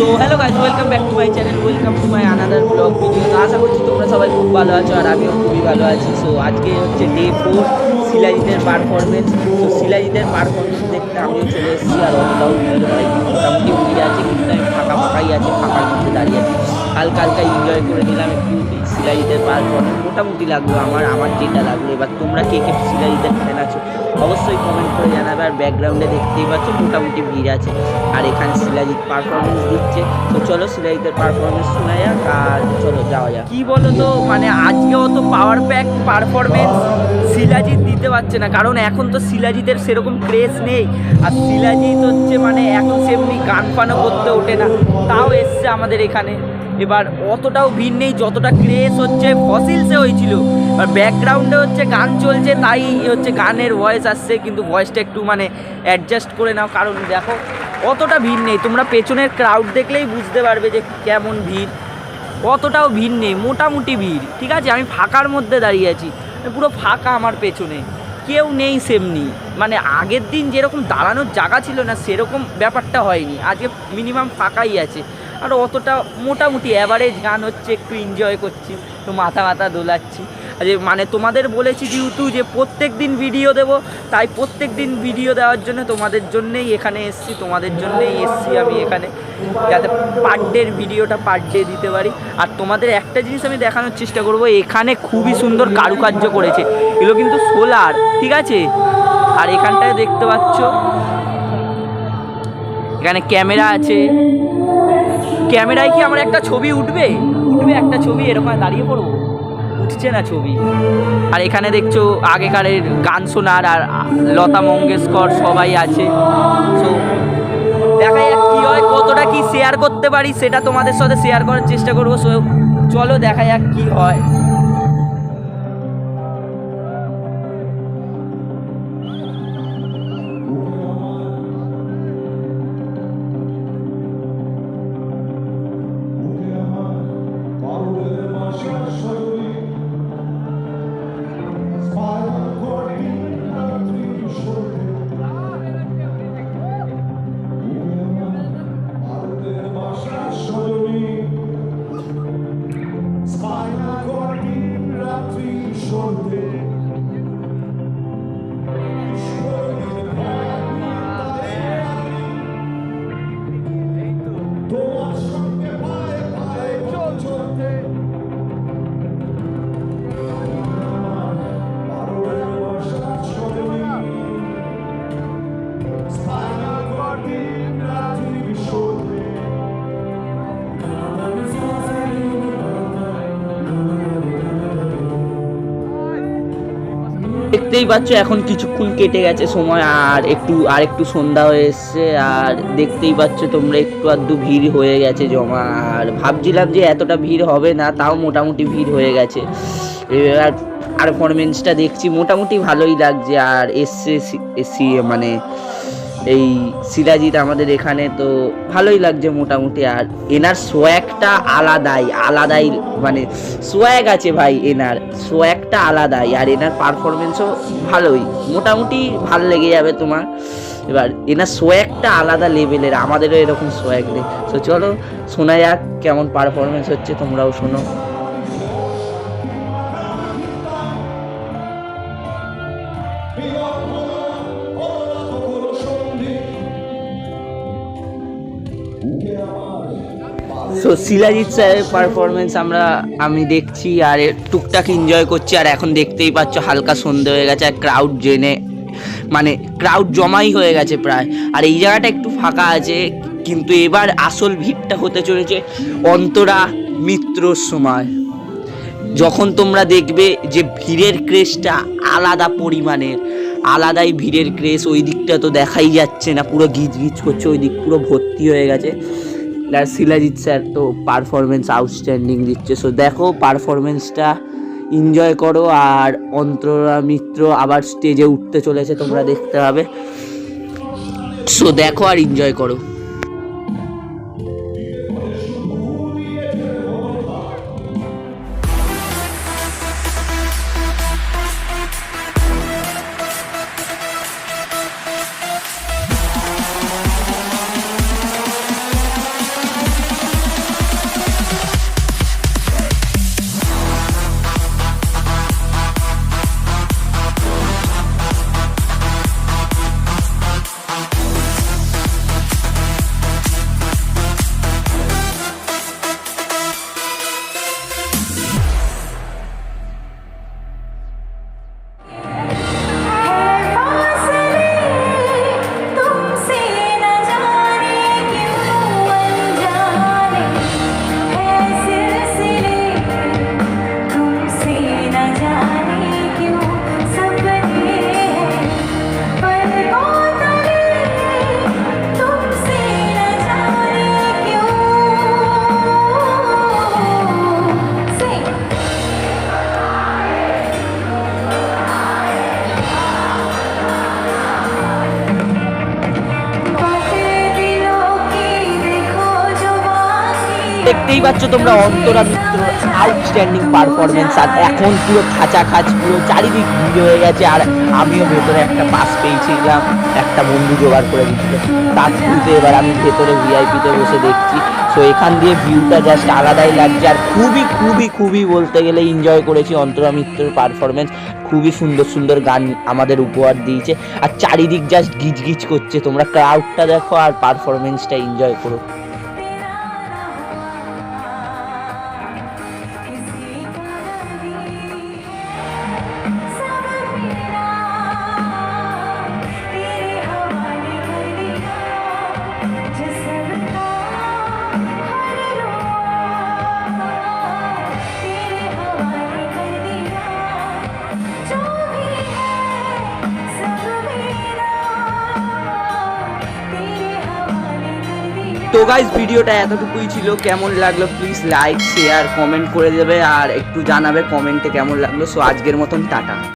So hello guys, welcome back to my channel, welcome to my another blog video. তো আশা করছি তোমরা সবাই খুব ভালো আছো আর আমিও খুবই ভালো আছি। সো আজকে হচ্ছে ডে 4 শিলাজিতের পারফরমেন্স। তো শিলাজিতের পারফরমেন্স দেখতে আমিও চলে এসেছি। আর অতটাও ভিড় হয়, মোটামুটি ভিড় আছে, কিন্তু আমি ফাঁকাই আছে, ফাঁকার মধ্যে দাঁড়িয়ে আছি। হালকা এনজয় করে নিলাম একটু শিলাজিতের পারফরমেন্স। মোটামুটি লাগলো আমার যেটা লাগলো। এবার তোমরা কে কে শিলাজিতের ফ্যান আছো অবশ্যই কমেন্ট করে জানাবে। আর ব্যাকগ্রাউন্ডে দেখতেই পাচ্ছ মোটামুটি ভিড় আছে, আর এখানে শিলাজিৎ পারফরমেন্স দিচ্ছে। তো চলো শিলাজিতের পারফরমেন্স শোনা যাক, আর চলো যাওয়া যাক। কি বলো তো, মানে আজকে অত পাওয়ার প্যাক পারফরমেন্স শিলাজিৎ দিতে পারছে না, কারণ এখন তো শিলাজিতের সেরকম ক্রেজ নেই। আর শিলাজিৎ হচ্ছে মানে এখন সেমনি গান ফানও করতে ওঠে না, তাও এসছে আমাদের এখানে। এবার অতটাও ভিড় নেই যতটা ক্রেজ হচ্ছে ফসিলসে হয়েছিল। আর ব্যাকগ্রাউন্ডে হচ্ছে গান চলছে, তাই হচ্ছে গানের ভয়েস আসছে, কিন্তু ভয়েসটা একটু মানে অ্যাডজাস্ট করে নাও, কারণ দেখো অতটা ভিড় নেই। তোমরা পেছনের ক্রাউড দেখলেই বুঝতে পারবে যে কেমন ভিড়। অতটাও ভিড় নেই, মোটামুটি ভিড়, ঠিক আছে। আমি ফাঁকার মধ্যে দাঁড়িয়ে আছি, পুরো ফাঁকা আমার পেছনে, কেউ নেই সেমনি। মানে আগের দিন যেরকম দাঁড়ানোর জায়গা ছিল না, সেরকম ব্যাপারটা হয়নি। আজকে মিনিমাম ফাঁকাই আছে। আর অতটা মোটামুটি অ্যাভারেজ গান হচ্ছে, একটু এনজয় করছি, তো মাথা দোলাচ্ছি। মানে তোমাদের বলেছি যেহেতু যে প্রত্যেক দিন ভিডিও দেবো, তাই প্রত্যেক দিন ভিডিও দেওয়ার জন্য তোমাদের জন্যেই এখানে এসছি, আমি এখানে, যাতে পার ডের ভিডিওটা পার ডে দিতে পারি। আর তোমাদের একটা জিনিস আমি দেখানোর চেষ্টা করব, এখানে খুবই সুন্দর কারুকার্য করেছে, এগুলো কিন্তু সোলার, ঠিক আছে। আর এখানটায় দেখতে পাচ্ছ এখানে ক্যামেরা আছে। ক্যামেরায় কি আমার একটা ছবি উঠবে একটা ছবি, এরকম দাঁড়িয়ে পড়বো, উঠছে না ছবি। আর এখানে দেখছো আগেকারের গান শোনার, আর লতা মঙ্গেশকর সবাই আছে। সো দেখা যাক কী হয়, কতটা কি শেয়ার করতে পারি সেটা তোমাদের সাথে শেয়ার করার চেষ্টা করবো। সো চলো দেখা যাক কী হয়। দেখতেই পাচ্ছ এখন কিছুক্ষণ কেটে গেছে সময়, আর একটু সন্ধ্যা হয়ে এসছে। আর দেখতেই পাচ্ছ তোমরা একটু আধটু ভিড় হয়ে গেছে জমা। আর ভাবছিলাম যে এতটা ভিড় হবে না, তাও মোটামুটি ভিড় হয়ে গেছে। এবার পারফরমেন্সটা দেখছি মোটামুটি ভালোই লাগছে। আর এসছি মানে এই শিলাজিৎ আমাদের এখানে, তো ভালোই লাগছে মোটামুটি। আর এনার সোয়াগটা আলাদাই মানে সোয়াগ আছে ভাই, এনার সোয়াগটা আলাদাই। আর এনার পারফরমেন্সও ভালোই, মোটামুটি ভালো লেগে যাবে তোমার। এবার এনার সোয়াগটা আলাদা লেভেলের, আমাদেরও এরকম সোয়াগ নেই। তো চলো শোনা যাক কেমন পারফরমেন্স হচ্ছে, তোমরাও শোনো। সো শিলাজিৎ স্যারের পারফরমেন্স আমি দেখছি আর টুকটাক এনজয় করছি। আর এখন দেখতেই পাচ্ছ হালকা সন্ধে হয়ে গেছে, আর ক্রাউড জমাই হয়ে গেছে প্রায়। আর এই জায়গাটা একটু ফাঁকা আছে, কিন্তু এবার আসল ভিড়টা হতে চলেছে অন্তরা মিত্রর সময়, যখন তোমরা দেখবে যে ভিড়ের ক্রেজটা আলাদা পরিমাণের, আলাদাই ভিড়ের ক্রেজ। ওই দিকটা তো দেখাই যাচ্ছে না, পুরো গিজ করছে, ওই দিক পুরো ভর্তি হয়ে গেছে। আর শিলাজিৎ স্যার তো পারফরমেন্স আউটস্ট্যান্ডিং দিচ্ছে। সো দেখো পারফরমেন্সটা এনজয় করো। আর অন্তরা মিত্র আবার স্টেজে উঠতে চলেছে, তোমরা দেখতে হবে। সো দেখো আর এনজয় করো। দেখতেই পাচ্ছ তোমরা অন্তরা মিত্র আউটস্ট্যান্ডিং পারফরমেন্স। আর এখন পুরো খাঁচাখাচ পুরো চারিদিক ভিড় হয়ে গেছে। আর আমিও ভেতরে একটা পাস পেয়েছিলাম, একটা বন্ধু জোগাড় করে দিচ্ছিল, তার থ্রুতে এবার আমি ভেতরে ভিআইপিতে বসে দেখছি। সো এখান দিয়ে ভিউটা জাস্ট আলাদাই লাগছে। আর খুবই খুবই খুবই বলতে গেলে এনজয় করেছি অন্তরা মিত্রের পারফরমেন্স। খুবই সুন্দর সুন্দর গান আমাদের উপহার দিয়েছে। আর চারিদিক জাস্ট গিজগিজ করছে। তোমরা ক্রাউডটা দেখো আর পারফরমেন্সটা এনজয় করো। তো গাইস ভিডিওটা এতটুকুই ছিল। কেমন লাগলো প্লিজ লাইক শেয়ার কমেন্ট করে দেবে আর একটু জানাবে কমেন্টে কেমন লাগলো। সো আজকের মতন টাটা।